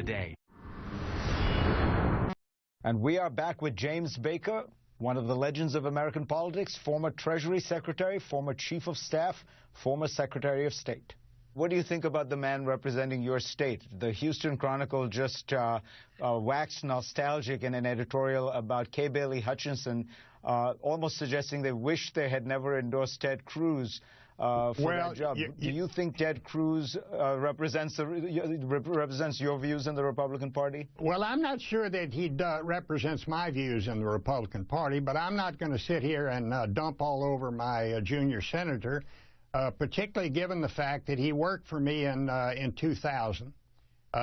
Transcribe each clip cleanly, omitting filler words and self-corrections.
today. And we are back with James Baker, one of the legends of American politics, former Treasury Secretary, former Chief of Staff, former Secretary of State. What do you think about the man representing your state? The Houston Chronicle just waxed nostalgic in an editorial about K. Bailey Hutchinson, almost suggesting they wish they had never endorsed Ted Cruz for that job. Do you think Ted Cruz represents your views in the Republican Party? Well, I'm not sure that he represents my views in the Republican Party, but I'm not going to sit here and dump all over my junior senator. Particularly given the fact that he worked for me in 2000.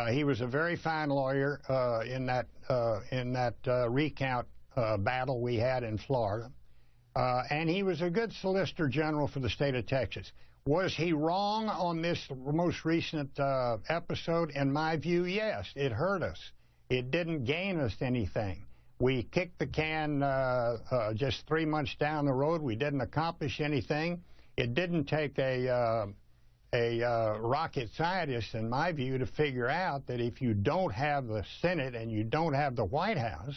He was a very fine lawyer in that recount battle we had in Florida. And he was a good Solicitor General for the state of Texas. Was he wrong on this most recent episode? In my view, yes. It hurt us. It didn't gain us anything. We kicked the can just 3 months down the road. We didn't accomplish anything. It didn't take a rocket scientist, in my view, to figure out that if you don't have the Senate and you don't have the White House,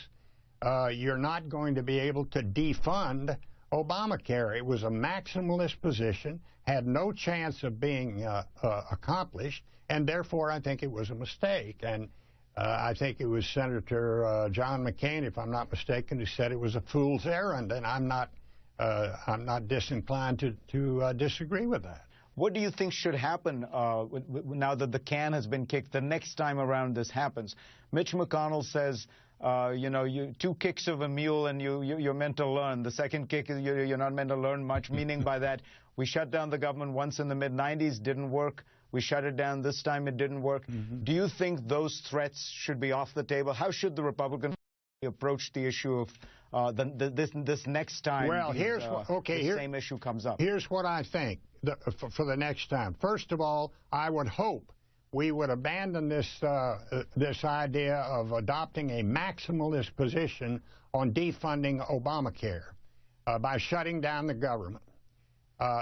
you're not going to be able to defund Obamacare. It was a maximalist position, had no chance of being accomplished, and therefore I think it was a mistake. And I think it was Senator John McCain, if I'm not mistaken, who said it was a fool's errand, and I'm not disinclined to disagree with that. What do you think should happen now that the can has been kicked the next time around this happens? Mitch McConnell says, you know, 2 kicks of a mule and you're meant to learn. The second kick is you're not meant to learn much, meaning by that we shut down the government once in the mid-90s, didn't work. We shut it down this time, it didn't work. Do you think those threats should be off the table? How should the Republican Party approach the issue of this next time the same issue comes up? Here's what I think for the next time. First of all, I would hope we would abandon this idea of adopting a maximalist position on defunding Obamacare by shutting down the government.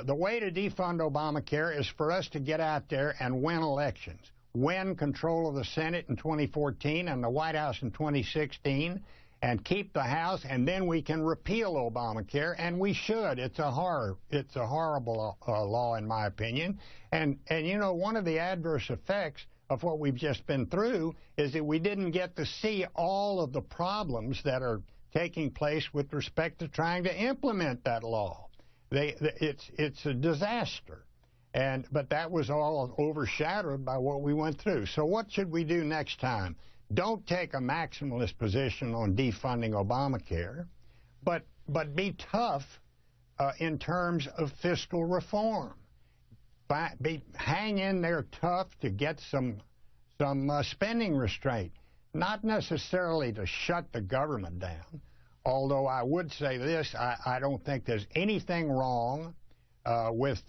The way to defund Obamacare is for us to get out there and win elections, win control of the Senate in 2014 and the White House in 2016, and keep the House, and then we can repeal Obamacare, and we should. It's a horrible law, in my opinion. And you know, one of the adverse effects of what we've just been through is that we didn't get to see all of the problems that are taking place with respect to trying to implement that law. It's a disaster. But that was all overshadowed by what we went through. So what should we do next time? Don't take a maximalist position on defunding Obamacare, but be tough in terms of fiscal reform. Hang in there tough to get some spending restraint, not necessarily to shut the government down. Although I would say this, I don't think there's anything wrong with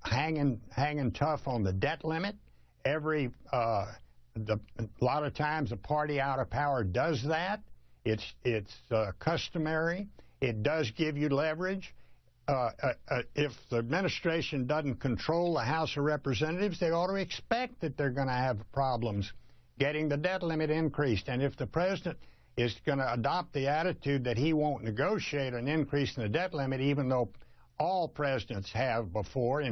hanging tough on the debt limit. A lot of times a party out of power does that. It's customary. It does give you leverage. If the administration doesn't control the House of Representatives, they ought to expect that they're going to have problems getting the debt limit increased. And if the president is going to adopt the attitude that he won't negotiate an increase in the debt limit, even though all presidents have before,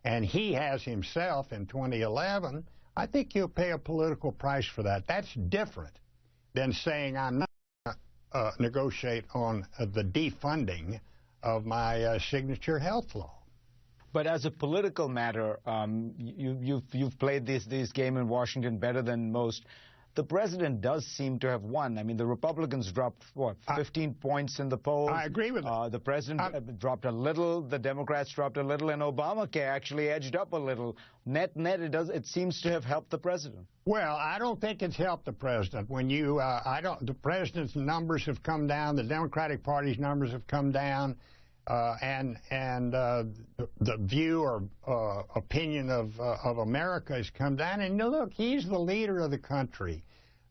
and he has himself in 2011, I think you'll pay a political price for that. That's different than saying I'm not going to negotiate on the defunding of my signature health law. But as a political matter, you've played this game in Washington better than most. The president does seem to have won. I mean, the Republicans dropped, what, 15 points in the polls? I agree with that. The president dropped a little. The Democrats dropped a little. And Obamacare actually edged up a little. Net, it seems to have helped the president. Well, I don't think it's helped the president. When the president's numbers have come down. The Democratic Party's numbers have come down. And the view or opinion of America has come down. And look, he's the leader of the country.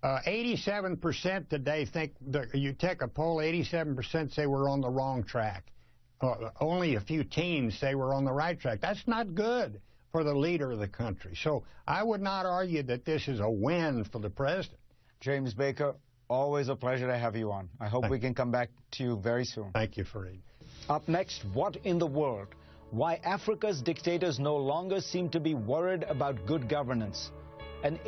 87% today think that you take a poll, 87% say we're on the wrong track. Only a few teens say we're on the right track. That's not good. for the leader of the country. So I would not argue that this is a win for the president. James Baker, always a pleasure to have you on. I hope we can come back to you very soon. Thank you, Fareed. Up next, what in the world? Why Africa's dictators no longer seem to be worried about good governance. An